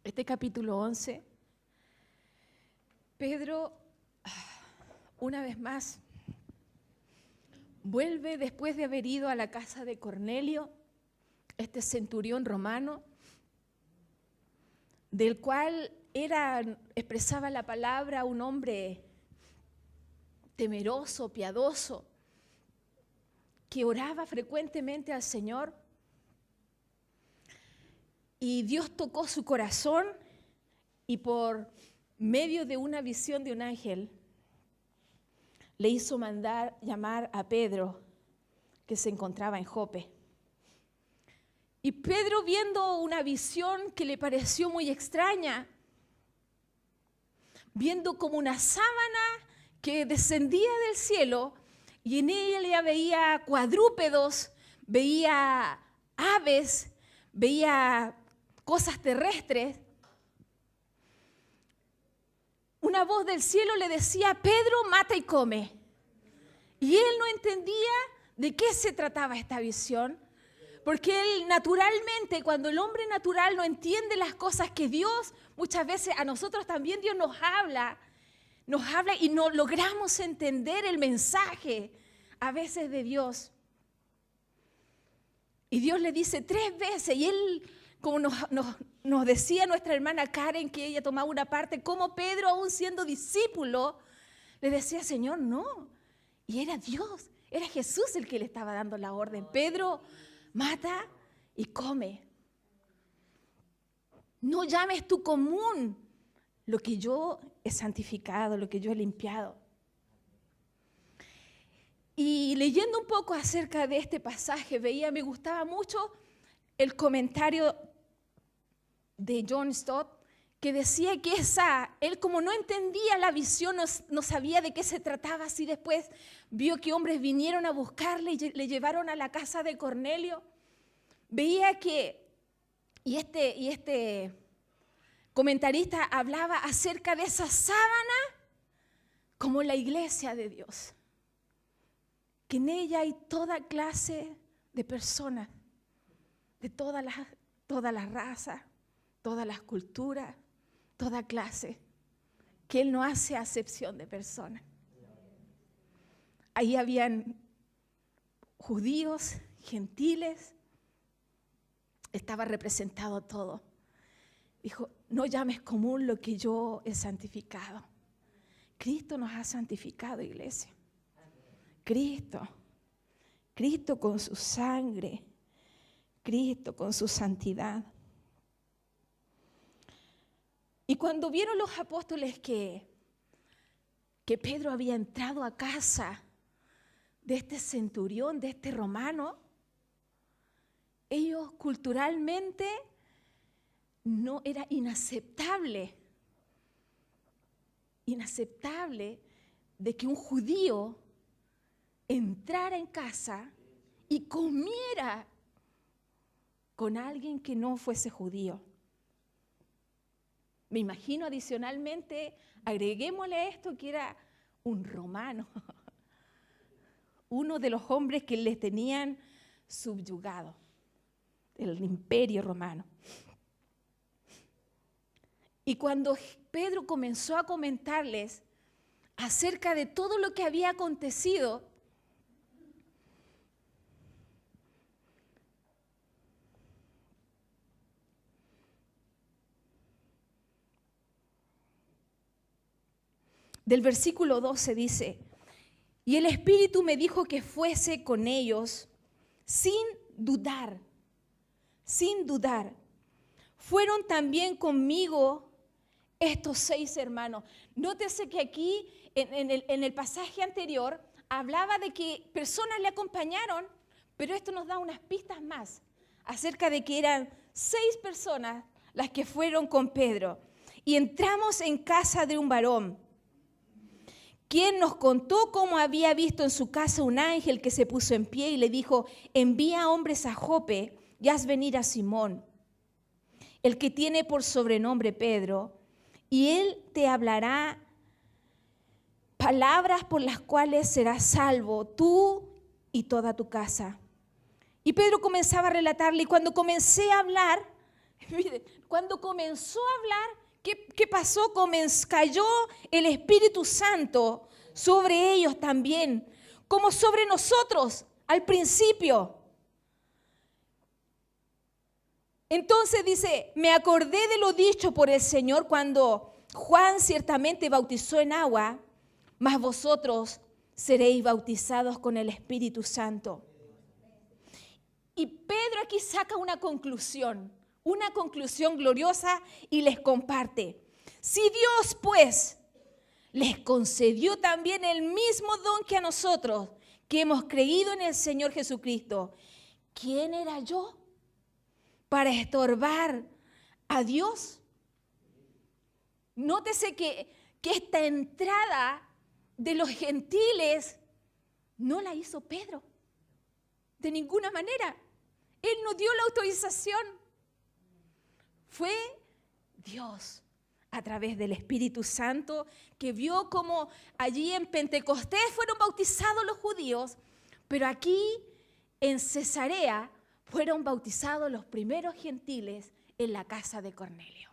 este capítulo 11, Pedro, una vez más, vuelve después de haber ido a la casa de Cornelio, este centurión romano, del cual expresaba la palabra un hombre temeroso, piadoso, que oraba frecuentemente al Señor. Y Dios tocó su corazón y por medio de una visión de un ángel le hizo mandar llamar a Pedro, que se encontraba en Jope. Y Pedro, viendo una visión que le pareció muy extraña, viendo como una sábana que descendía del cielo y en ella veía cuadrúpedos, veía aves, veía cosas terrestres, una voz del cielo le decía: Pedro, mata y come. Y él no entendía de qué se trataba esta visión, porque él naturalmente, cuando el hombre natural no entiende las cosas que Dios, muchas veces a nosotros también Dios nos habla y no logramos entender el mensaje a veces de Dios. Y Dios le dice 3 veces, y él, como nos decía nuestra hermana Karen, que ella tomaba una parte, como Pedro, aún siendo discípulo, le decía: Señor, no. Y era Dios, era Jesús el que le estaba dando la orden. Pedro, mata y come. No llames tu común lo que yo he santificado, lo que yo he limpiado. Y leyendo un poco acerca de este pasaje, me gustaba mucho el comentario de John Stott, que decía que él, como no entendía la visión, no sabía de qué se trataba. Así después vio que hombres vinieron a buscarle y le llevaron a la casa de Cornelio. Veía que, y este comentarista hablaba acerca de esa sábana como la iglesia de Dios, que en ella hay toda clase de personas, de todas las razas, todas las culturas, toda clase, que Él no hace acepción de personas. Ahí habían judíos, gentiles, estaba representado todo. Dijo: no llames común lo que yo he santificado. Cristo nos ha santificado, iglesia. Cristo con su sangre, Cristo con su santidad. Y cuando vieron los apóstoles que Pedro había entrado a casa de este centurión, de este romano, ellos culturalmente no era inaceptable de que un judío entrara en casa y comiera con alguien que no fuese judío. Me imagino adicionalmente, agreguémosle a esto, que era un romano, uno de los hombres que les tenían subyugado, el imperio romano. Y cuando Pedro comenzó a comentarles acerca de todo lo que había acontecido, del versículo 12 dice: y el Espíritu me dijo que fuese con ellos sin dudar. Fueron también conmigo estos 6 hermanos. Nótese que aquí, en el pasaje anterior, hablaba de que personas le acompañaron, pero esto nos da unas pistas más acerca de que eran 6 personas las que fueron con Pedro. Y entramos en casa de un varón, quien nos contó cómo había visto en su casa un ángel que se puso en pie y le dijo: envía hombres a Jope y haz venir a Simón, el que tiene por sobrenombre Pedro, y él te hablará palabras por las cuales serás salvo tú y toda tu casa. Y Pedro comenzaba a relatarle, y cuando comencé a hablar, Miren, cuando comenzó a hablar, ¿qué pasó? Cayó el Espíritu Santo sobre ellos también, como sobre nosotros al principio. Entonces dice, me acordé de lo dicho por el Señor cuando Juan ciertamente bautizó en agua, mas vosotros seréis bautizados con el Espíritu Santo. Y Pedro aquí saca una conclusión gloriosa y les comparte. Si Dios, pues, les concedió también el mismo don que a nosotros, que hemos creído en el Señor Jesucristo, ¿quién era yo para estorbar a Dios? Nótese que esta entrada de los gentiles no la hizo Pedro, de ninguna manera. Él no dio la autorización. Fue Dios, a través del Espíritu Santo, que vio como allí en Pentecostés fueron bautizados los judíos, pero aquí en Cesarea fueron bautizados los primeros gentiles en la casa de Cornelio.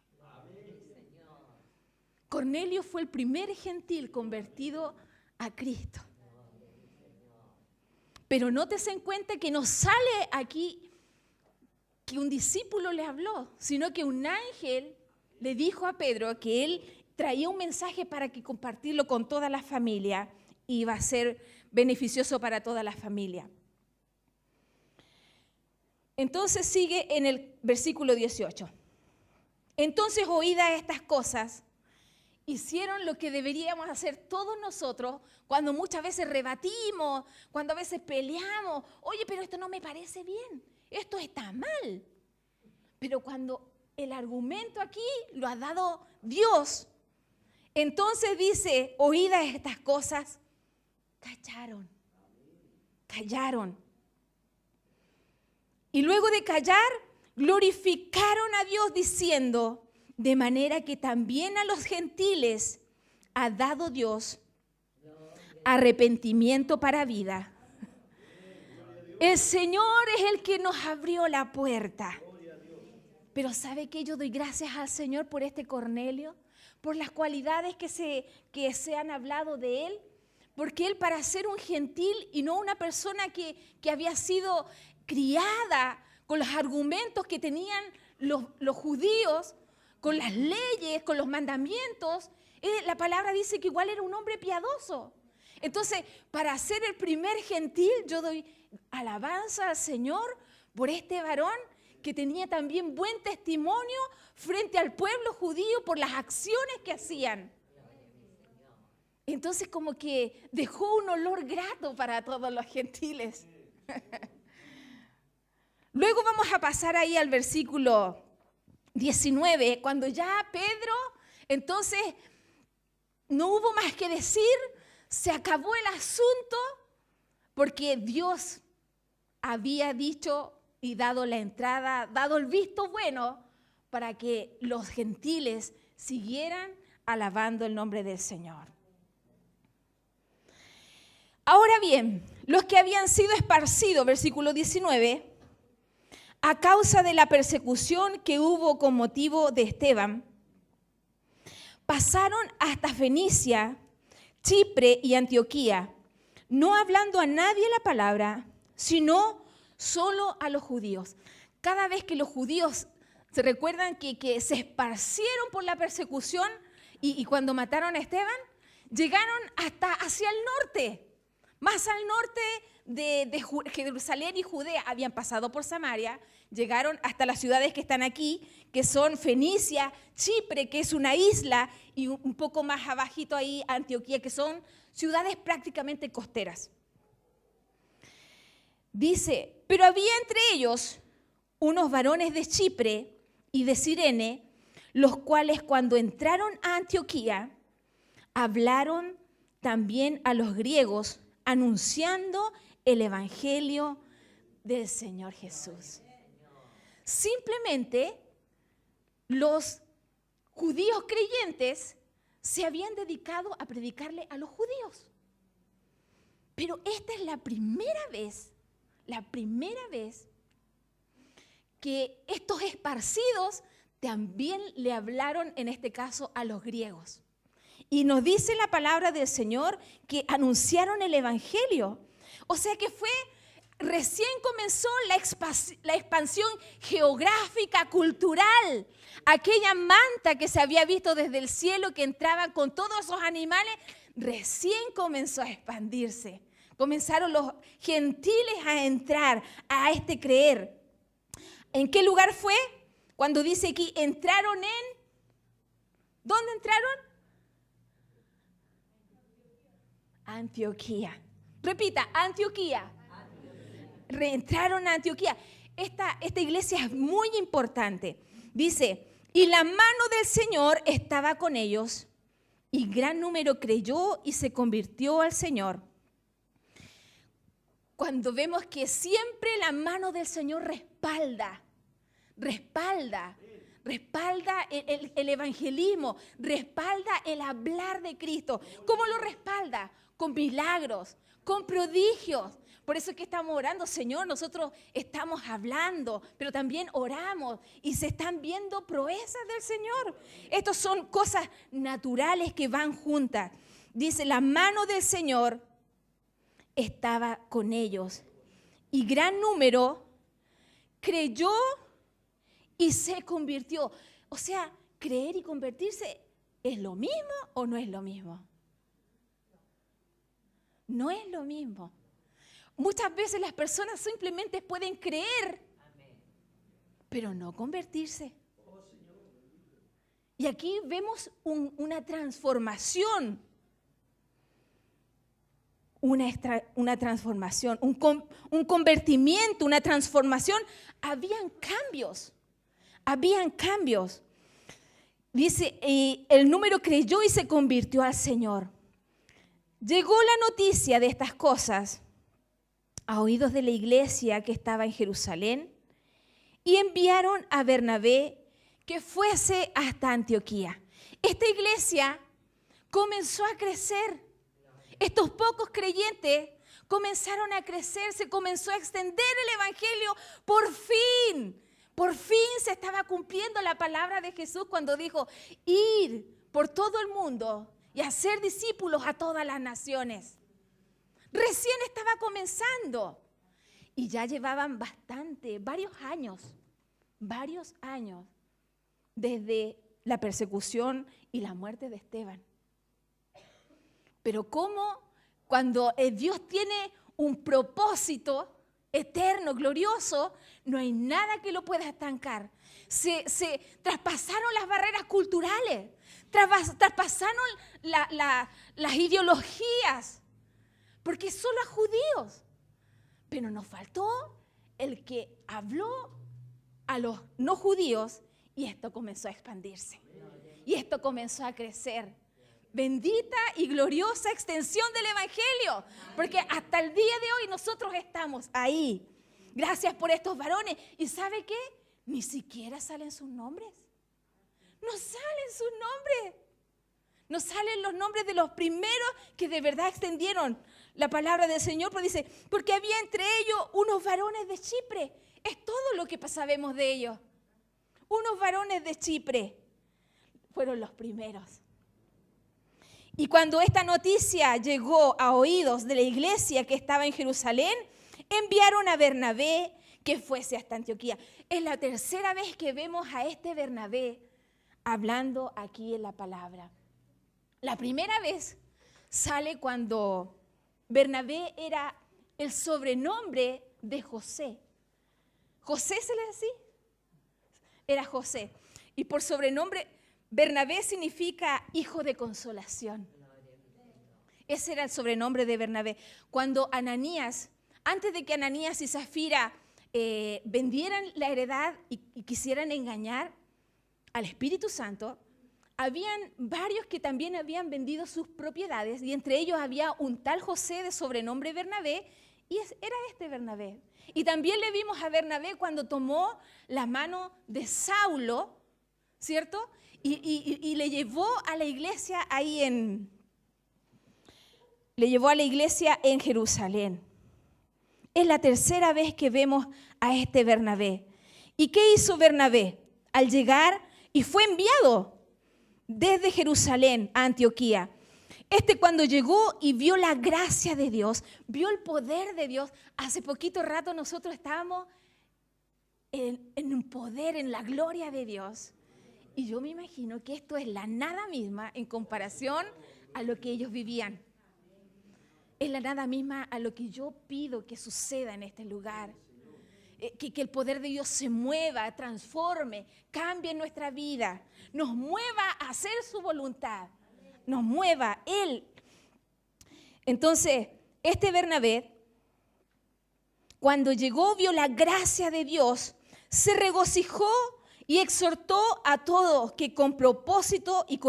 Cornelio fue el primer gentil convertido a Cristo. Pero nótese en cuenta que no sale aquí que un discípulo le habló, sino que un ángel le dijo a Pedro que él traía un mensaje para que compartirlo con toda la familia y iba a ser beneficioso para toda la familia. Entonces sigue en el versículo 18. Entonces, oídas estas cosas, hicieron lo que deberíamos hacer todos nosotros cuando muchas veces rebatimos, cuando a veces peleamos. Oye, pero esto no me parece bien, esto está mal. Pero cuando el argumento aquí lo ha dado Dios, entonces dice, oídas estas cosas, callaron. Y luego de callar, glorificaron a Dios diciendo, de manera que también a los gentiles ha dado Dios arrepentimiento para vida. El Señor es el que nos abrió la puerta. Pero ¿sabe qué? Yo doy gracias al Señor por este Cornelio, por las cualidades que se han hablado de él, porque él, para ser un gentil y no una persona que había sido criada con los argumentos que tenían los judíos, con las leyes, con los mandamientos, la palabra dice que igual era un hombre piadoso. Entonces, para ser el primer gentil, yo doy alabanza al Señor por este varón que tenía también buen testimonio frente al pueblo judío por las acciones que hacían. Entonces, como que dejó un olor grato para todos los gentiles. Luego vamos a pasar ahí al versículo 19, cuando ya Pedro, entonces no hubo más que decir, se acabó el asunto, porque Dios había dicho y dado la entrada, dado el visto bueno para que los gentiles siguieran alabando el nombre del Señor. Ahora bien, los que habían sido esparcidos, versículo 19, a causa de la persecución que hubo con motivo de Esteban, pasaron hasta Fenicia, Chipre y Antioquía, no hablando a nadie la palabra, sino solo a los judíos. Cada vez que los judíos se recuerdan que se esparcieron por la persecución y cuando mataron a Esteban, llegaron hasta hacia el norte, más al norte de Jerusalén y Judea. Habían pasado por Samaria, llegaron hasta las ciudades que están aquí, que son Fenicia, Chipre, que es una isla, y un poco más abajito ahí Antioquía, que son ciudades prácticamente costeras. Dice, pero había entre ellos unos varones de Chipre y de Cirene, los cuales cuando entraron a Antioquía, hablaron también a los griegos, anunciando el evangelio del Señor Jesús. Simplemente los judíos creyentes se habían dedicado a predicarle a los judíos. Pero esta es la primera vez que estos esparcidos también le hablaron, en este caso, a los griegos. Y nos dice la palabra del Señor que anunciaron el Evangelio. O sea que recién comenzó la expansión geográfica, cultural. Aquella manta que se había visto desde el cielo, que entraba con todos esos animales, recién comenzó a expandirse. Comenzaron los gentiles a entrar a este creer. ¿En qué lugar fue? Cuando dice aquí, entraron en... ¿Dónde entraron? Antioquía. Repita, Antioquía. Reentraron a Antioquía. Esta iglesia es muy importante. Dice, y la mano del Señor estaba con ellos, y gran número creyó y se convirtió al Señor. Cuando vemos que siempre la mano del Señor respalda el evangelismo, respalda el hablar de Cristo. ¿Cómo lo respalda? Con milagros, con prodigios. Por eso es que estamos orando, Señor, nosotros estamos hablando, pero también oramos y se están viendo proezas del Señor. Estas son cosas naturales que van juntas. Dice, la mano del Señor estaba con ellos y gran número creyó y se convirtió. O sea, creer y convertirse, ¿es lo mismo o no es lo mismo? No es lo mismo. Muchas veces las personas simplemente pueden creer, pero no convertirse. Y aquí vemos una transformación. Una transformación, un convertimiento, una transformación. Habían cambios. Dice, el número creyó y se convirtió al Señor. Llegó la noticia de estas cosas a oídos de la iglesia que estaba en Jerusalén y enviaron a Bernabé que fuese hasta Antioquía. Esta iglesia comenzó a crecer. Estos pocos creyentes comenzaron a crecer, se comenzó a extender el evangelio. Por fin se estaba cumpliendo la palabra de Jesús cuando dijo, ir por todo el mundo y hacer discípulos a todas las naciones. Recién estaba comenzando y ya llevaban varios años desde la persecución y la muerte de Esteban. Pero cómo cuando Dios tiene un propósito eterno, glorioso, no hay nada que lo pueda estancar. Se traspasaron las barreras culturales, traspasaron las ideologías, porque solo a judíos. Pero nos faltó el que habló a los no judíos y esto comenzó a expandirse. Y esto comenzó a crecer. Bendita y gloriosa extensión del evangelio, porque hasta el día de hoy nosotros estamos ahí. Gracias por estos varones. ¿Y sabe qué? Ni siquiera salen sus nombres. No salen sus nombres. No salen los nombres de los primeros que de verdad extendieron la palabra del Señor, pero dice, porque había entre ellos unos varones de Chipre. Es todo lo que sabemos de ellos. Unos varones de Chipre fueron los primeros. Y cuando esta noticia llegó a oídos de la iglesia que estaba en Jerusalén, enviaron a Bernabé que fuese hasta Antioquía. Es la tercera vez que vemos a este Bernabé hablando aquí en la palabra. La primera vez sale cuando Bernabé era el sobrenombre de José. ¿José se le decía? Era José. Y por sobrenombre, Bernabé significa hijo de consolación. Ese era el sobrenombre de Bernabé. Cuando Ananías, antes de que Ananías y Zafira vendieran la heredad y quisieran engañar al Espíritu Santo, habían varios que también habían vendido sus propiedades y entre ellos había un tal José de sobrenombre Bernabé y era este Bernabé. Y también le vimos a Bernabé cuando tomó la mano de Saulo, ¿cierto? Y le llevó a la iglesia en Jerusalén. Es la tercera vez que vemos a este Bernabé. ¿Y qué hizo Bernabé? Al llegar, y fue enviado desde Jerusalén a Antioquía. Cuando llegó y vio la gracia de Dios, vio el poder de Dios. Hace poquito rato nosotros estábamos en un poder, en la gloria de Dios. Y yo me imagino que esto es la nada misma en comparación a lo que ellos vivían. Es la nada misma a lo que yo pido que suceda en este lugar. Que el poder de Dios se mueva, transforme, cambie nuestra vida, nos mueva a hacer su voluntad, nos mueva Él. Entonces, Bernabé, cuando llegó, vio la gracia de Dios, se regocijó y exhortó a todos que con propósito de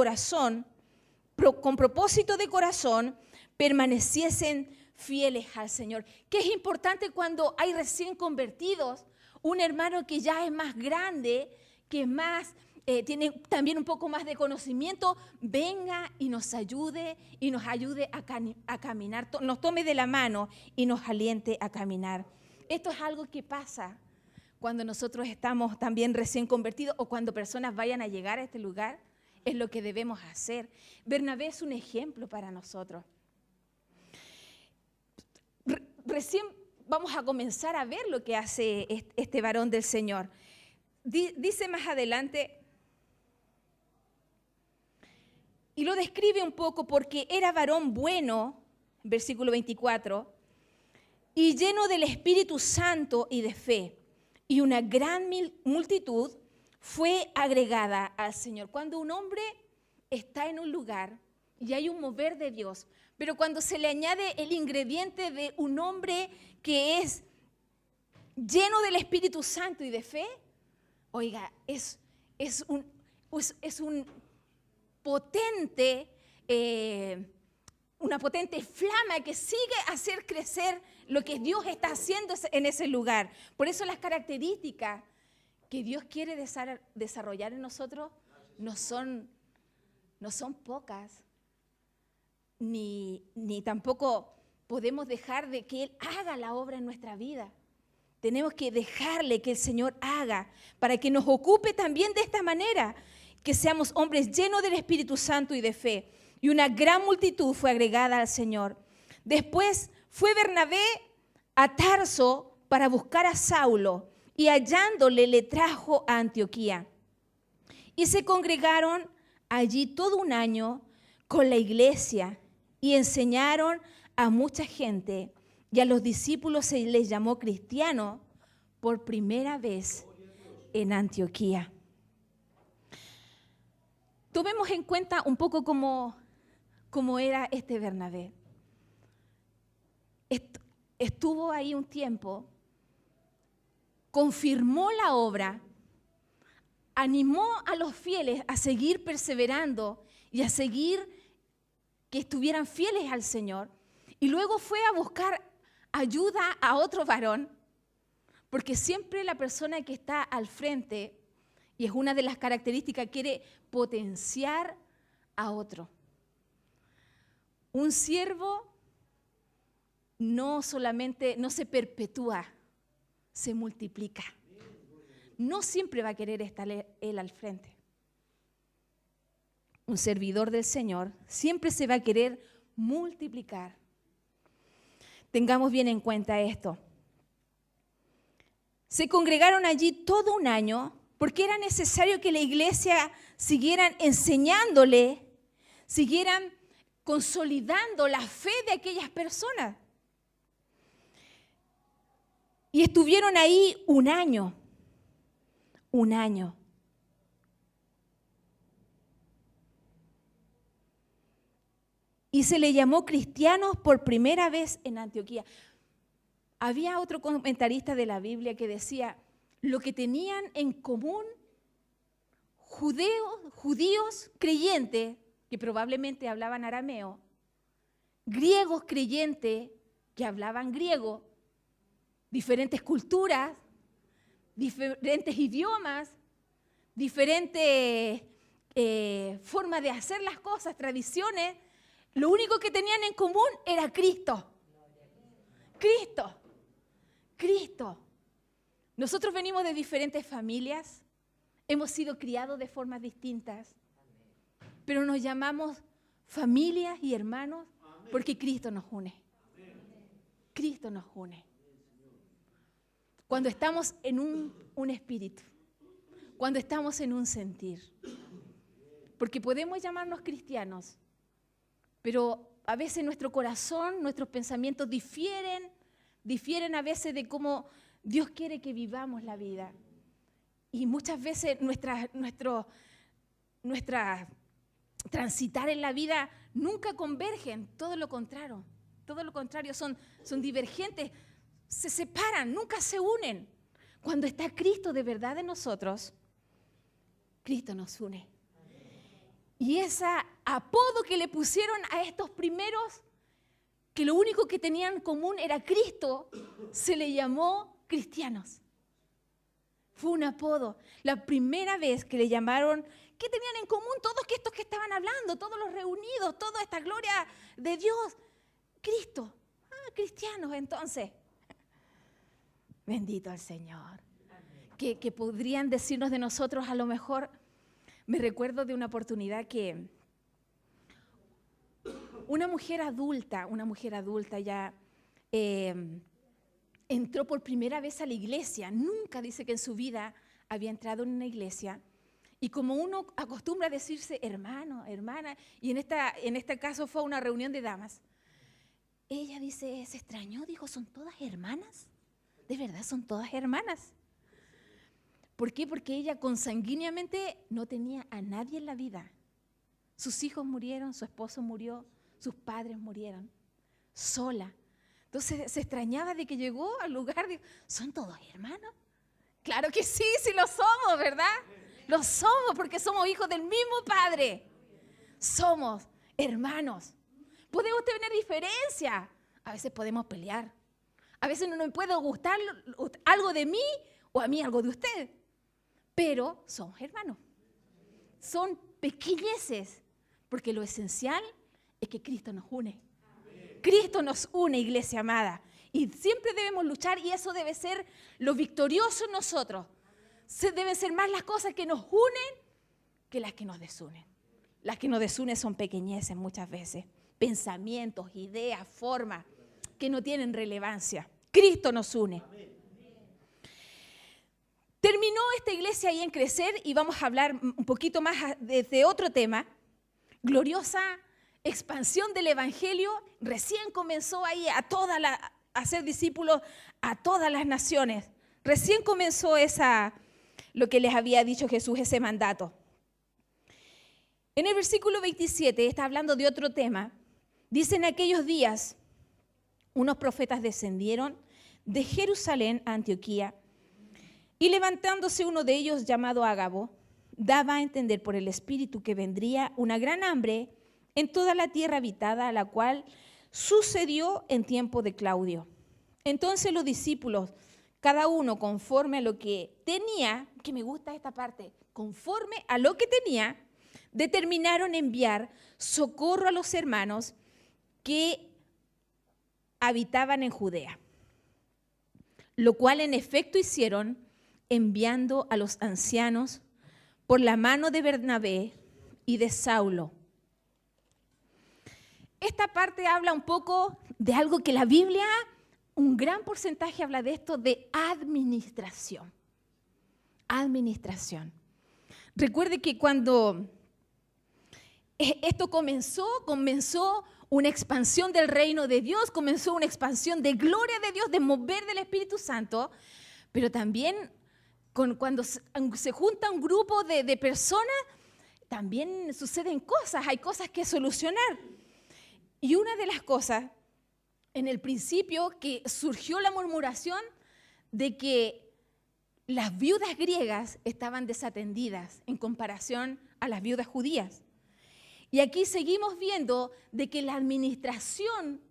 corazón, permaneciesen fieles al Señor. Que es importante cuando hay recién convertidos, un hermano que ya es más grande, que es más, tiene también un poco más de conocimiento, venga y nos ayude a caminar, nos tome de la mano y nos aliente a caminar. Esto es algo que pasa cuando nosotros estamos también recién convertidos o cuando personas vayan a llegar a este lugar, es lo que debemos hacer. Bernabé es un ejemplo para nosotros. Recién vamos a comenzar a ver lo que hace este varón del Señor. Dice más adelante, y lo describe un poco porque era varón bueno, versículo 24, y lleno del Espíritu Santo y de fe, y una gran multitud fue agregada al Señor. Cuando un hombre está en un lugar y hay un mover de Dios, pero cuando se le añade el ingrediente de un hombre que es lleno del Espíritu Santo y de fe, oiga, es un potente, una potente flama que sigue a hacer crecer lo que Dios está haciendo en ese lugar. Por eso las características que Dios quiere desarrollar en nosotros no son pocas. Ni tampoco podemos dejar de que Él haga la obra en nuestra vida. Tenemos que dejarle que el Señor haga para que nos ocupe también de esta manera, que seamos hombres llenos del Espíritu Santo y de fe. Y una gran multitud fue agregada al Señor. Después fue Bernabé a Tarso para buscar a Saulo y hallándole le trajo a Antioquía. Y se congregaron allí todo un año con la iglesia y enseñaron a mucha gente, y a los discípulos se les llamó cristianos por primera vez en Antioquía. Tomemos en cuenta un poco cómo era Bernabé. Estuvo ahí un tiempo, confirmó la obra, animó a los fieles a seguir perseverando y a seguir que estuvieran fieles al Señor, y luego fue a buscar ayuda a otro varón, porque siempre la persona que está al frente, y es una de las características, quiere potenciar a otro. Un siervo no se perpetúa, se multiplica. No siempre va a querer estar él al frente. Un servidor del Señor siempre se va a querer multiplicar. Tengamos bien en cuenta esto. Se congregaron allí todo un año porque era necesario que la iglesia siguieran enseñándole, siguieran consolidando la fe de aquellas personas. Y estuvieron ahí un año. Y se le llamó cristianos por primera vez en Antioquía. Había otro comentarista de la Biblia que decía, lo que tenían en común judíos creyentes, que probablemente hablaban arameo, griegos creyentes que hablaban griego, diferentes culturas, diferentes idiomas, diferentes formas de hacer las cosas, tradiciones. Lo único que tenían en común era Cristo. Nosotros venimos de diferentes familias, hemos sido criados de formas distintas, pero nos llamamos familias y hermanos porque Cristo nos une. Cristo nos une. Cuando estamos en un espíritu, cuando estamos en un sentir. Porque podemos llamarnos cristianos, pero a veces nuestro corazón, nuestros pensamientos difieren a veces de cómo Dios quiere que vivamos la vida. Y muchas veces nuestra transitar en la vida nunca convergen, todo lo contrario, son divergentes, se separan, nunca se unen. Cuando está Cristo de verdad en nosotros, Cristo nos une. Y ese apodo que le pusieron a estos primeros, que lo único que tenían en común era Cristo, se le llamó cristianos. Fue un apodo. La primera vez que le llamaron, ¿qué tenían en común todos estos que estaban hablando? Todos los reunidos, toda esta gloria de Dios. Cristo. Cristianos, entonces. Bendito el Señor. Que podrían decirnos de nosotros a lo mejor. Me recuerdo de una oportunidad que una mujer adulta ya entró por primera vez a la iglesia. Nunca dice que en su vida había entrado en una iglesia. Y como uno acostumbra a decirse hermano, hermana, y en este caso fue una reunión de damas, ella dice, se extrañó, dijo, ¿son todas hermanas? ¿De verdad son todas hermanas? ¿Por qué? Porque ella consanguíneamente no tenía a nadie en la vida. Sus hijos murieron, su esposo murió, sus padres murieron, sola. Entonces se extrañaba de que llegó al lugar, de, ¿son todos hermanos? Claro que sí, sí lo somos, ¿verdad? Lo somos porque somos hijos del mismo Padre. Somos hermanos. Podemos tener diferencia, a veces podemos pelear, a veces no nos puede gustar algo de mí o a mí algo de usted, pero somos hermanos. Son pequeñeces, porque lo esencial es que Cristo nos une. Cristo nos une, iglesia amada, y siempre debemos luchar y eso debe ser lo victorioso en nosotros. Deben ser más las cosas que nos unen que las que nos desunen. Las que nos desunen son pequeñeces muchas veces, pensamientos, ideas, formas que no tienen relevancia. Cristo nos une. Terminó esta iglesia ahí en crecer y vamos a hablar un poquito más de otro tema. Gloriosa expansión del evangelio, recién comenzó ahí a ser discípulos a todas las naciones. Recién comenzó lo que les había dicho Jesús, ese mandato. En el versículo 27 está hablando de otro tema. Dice, en aquellos días, unos profetas descendieron de Jerusalén a Antioquía y levantándose uno de ellos llamado Ágabo, daba a entender por el Espíritu que vendría una gran hambre en toda la tierra habitada, la cual sucedió en tiempo de Claudio. Entonces los discípulos, cada uno conforme a lo que tenía, que me gusta esta parte, conforme a lo que tenía, determinaron enviar socorro a los hermanos que habitaban en Judea, lo cual en efecto hicieron, enviando a los ancianos por la mano de Bernabé y de Saulo. Esta parte habla un poco de algo que la Biblia, un gran porcentaje habla de esto, de administración. Administración. Recuerde que cuando esto comenzó una expansión del reino de Dios, comenzó una expansión de gloria de Dios, de mover del Espíritu Santo, pero también cuando se junta un grupo de personas, también suceden cosas, hay cosas que solucionar. Y una de las cosas, en el principio, que surgió la murmuración de que las viudas griegas estaban desatendidas en comparación a las viudas judías. Y aquí seguimos viendo de que la administración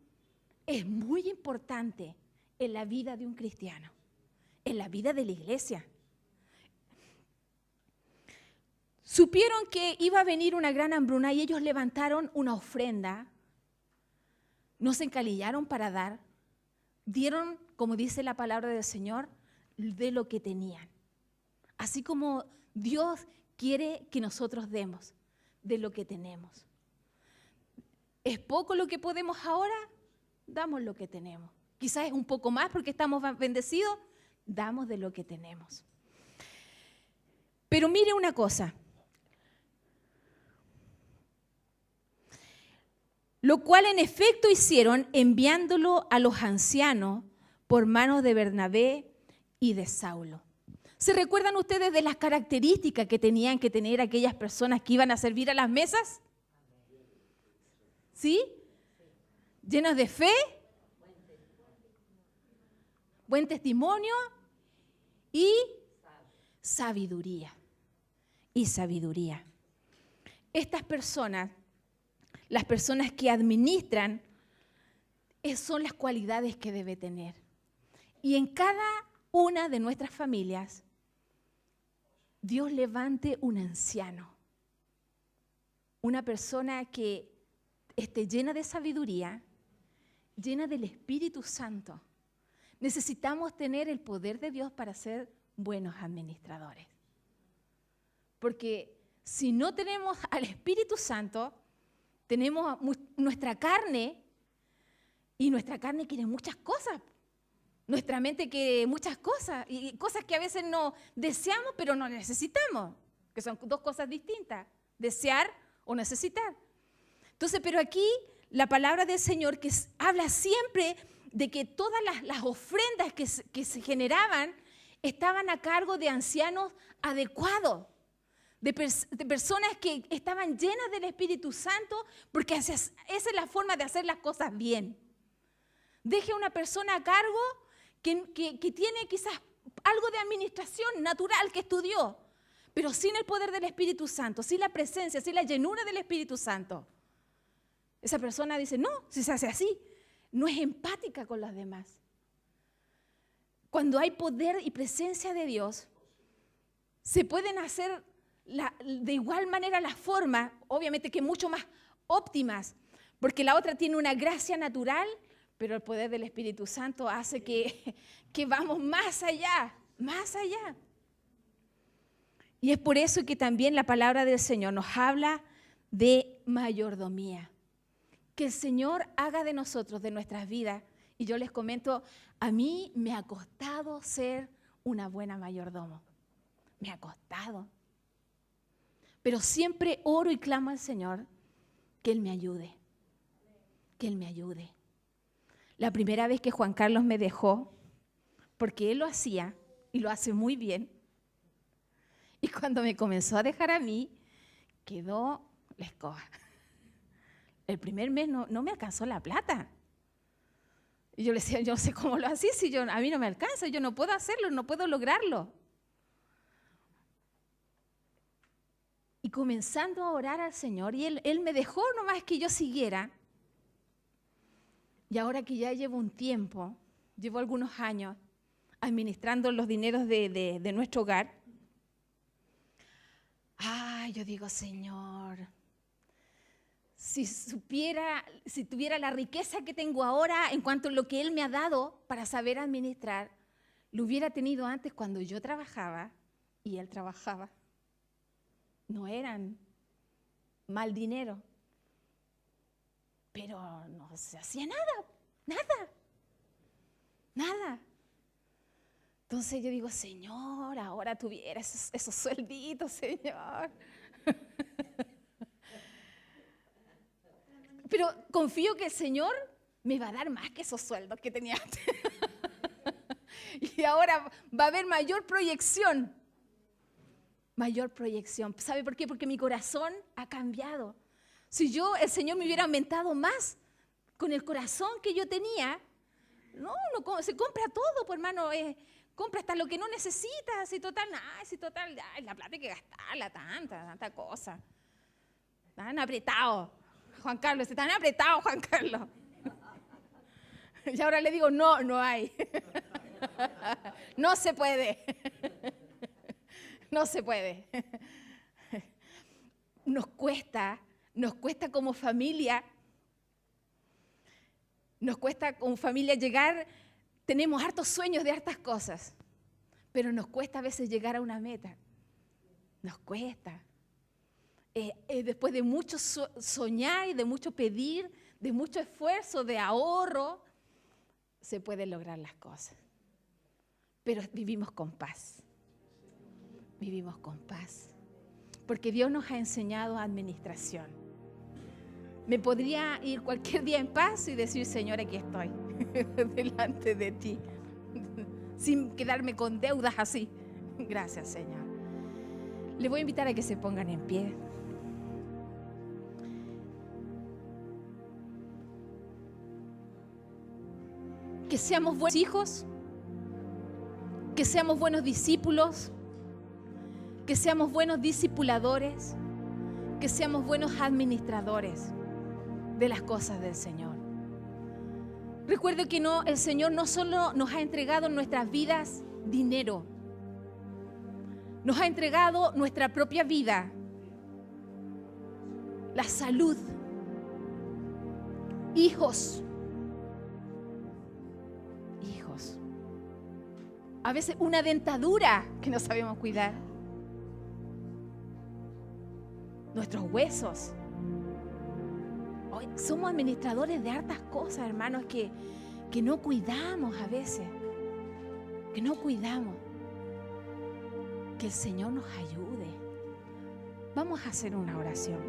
es muy importante en la vida de un cristiano, en la vida de la iglesia. Supieron que iba a venir una gran hambruna y ellos levantaron una ofrenda. No se encalillaron para dar. Dieron, como dice la palabra del Señor, de lo que tenían. Así como Dios quiere que nosotros demos de lo que tenemos. ¿Es poco lo que podemos ahora? Damos lo que tenemos. Quizás es un poco más porque estamos bendecidos, damos de lo que tenemos. Pero mire una cosa. Lo cual en efecto hicieron enviándolo a los ancianos por manos de Bernabé y de Saulo. ¿Se recuerdan ustedes de las características que tenían que tener aquellas personas que iban a servir a las mesas? ¿Sí? Llenos de fe, buen testimonio y sabiduría. Y sabiduría. Estas personas, las personas que administran, son las cualidades que debe tener. Y en cada una de nuestras familias, Dios levante un anciano, una persona que esté llena de sabiduría, llena del Espíritu Santo. Necesitamos tener el poder de Dios para ser buenos administradores. Porque si no tenemos al Espíritu Santo, tenemos nuestra carne, y nuestra carne quiere muchas cosas. Nuestra mente quiere muchas cosas, y cosas que a veces no deseamos, pero no necesitamos, que son dos cosas distintas, desear o necesitar. Entonces, pero aquí la palabra del Señor que habla siempre de que todas las ofrendas que se generaban estaban a cargo de ancianos adecuados, de personas que estaban llenas del Espíritu Santo, porque esa es la forma de hacer las cosas bien. Deje a una persona a cargo que tiene quizás algo de administración natural que estudió, pero sin el poder del Espíritu Santo, sin la presencia, sin la llenura del Espíritu Santo. Esa persona dice, no, si se hace así, no es empática con los demás. Cuando hay poder y presencia de Dios, se pueden hacer de igual manera las formas, obviamente que mucho más óptimas, porque la otra tiene una gracia natural, pero el poder del Espíritu Santo hace que vamos más allá, más allá. Y es por eso que también la palabra del Señor nos habla de mayordomía. Que el Señor haga de nosotros, de nuestras vidas. Y yo les comento, a mí me ha costado ser una buena mayordomo. Me ha costado. Pero siempre oro y clamo al Señor que Él me ayude. Que Él me ayude. La primera vez que Juan Carlos me dejó, porque él lo hacía y lo hace muy bien, y cuando me comenzó a dejar a mí, quedó la escoba. El primer mes no me alcanzó la plata. Y yo le decía, yo no sé cómo lo hacía, si a mí no me alcanza, yo no puedo hacerlo, no puedo lograrlo. Y comenzando a orar al Señor, y él me dejó nomás que yo siguiera. Y ahora que ya llevo un tiempo, llevo algunos años administrando los dineros de nuestro hogar, yo digo, Señor, si tuviera la riqueza que tengo ahora en cuanto a lo que Él me ha dado para saber administrar, lo hubiera tenido antes cuando yo trabajaba y Él trabajaba. No eran mal dinero. Pero no se hacía nada. Entonces yo digo, Señor, ahora tuviera esos suelditos, Señor. Pero confío que el Señor me va a dar más que esos sueldos que tenía antes. Y ahora va a haber mayor proyección. Mayor proyección. ¿Sabe por qué? Porque mi corazón ha cambiado. Si el Señor me hubiera aumentado más con el corazón que yo tenía, se compra todo, pues hermano, compra hasta lo que no necesitas, y total, la plata hay que gastarla, tanta cosa. Están apretados, Juan Carlos, están apretados, Juan Carlos. Y ahora le digo, no hay. No se puede. No se puede. Nos cuesta como familia, llegar, tenemos hartos sueños de hartas cosas, Pero nos cuesta a veces llegar a una meta. Nos cuesta. Después de mucho soñar y de mucho pedir, de mucho esfuerzo, de ahorro, se pueden lograr las cosas. Pero vivimos con paz. Vivimos con paz. Porque Dios nos ha enseñado administración. Me podría ir cualquier día en paz y decir, Señor, aquí estoy, delante de ti, sin quedarme con deudas así. Gracias, Señor. Les voy a invitar a que se pongan en pie. Que seamos buenos hijos, que seamos buenos discípulos, que seamos buenos discipuladores, que seamos buenos administradores de las cosas del Señor. Recuerde que el Señor no solo nos ha entregado en nuestras vidas dinero, nos ha entregado nuestra propia vida, la salud, hijos, a veces una dentadura que no sabemos cuidar, nuestros huesos. Hoy somos administradores de hartas cosas, hermanos, que no cuidamos a veces, que no cuidamos. Que el Señor nos ayude. Vamos a hacer una oración.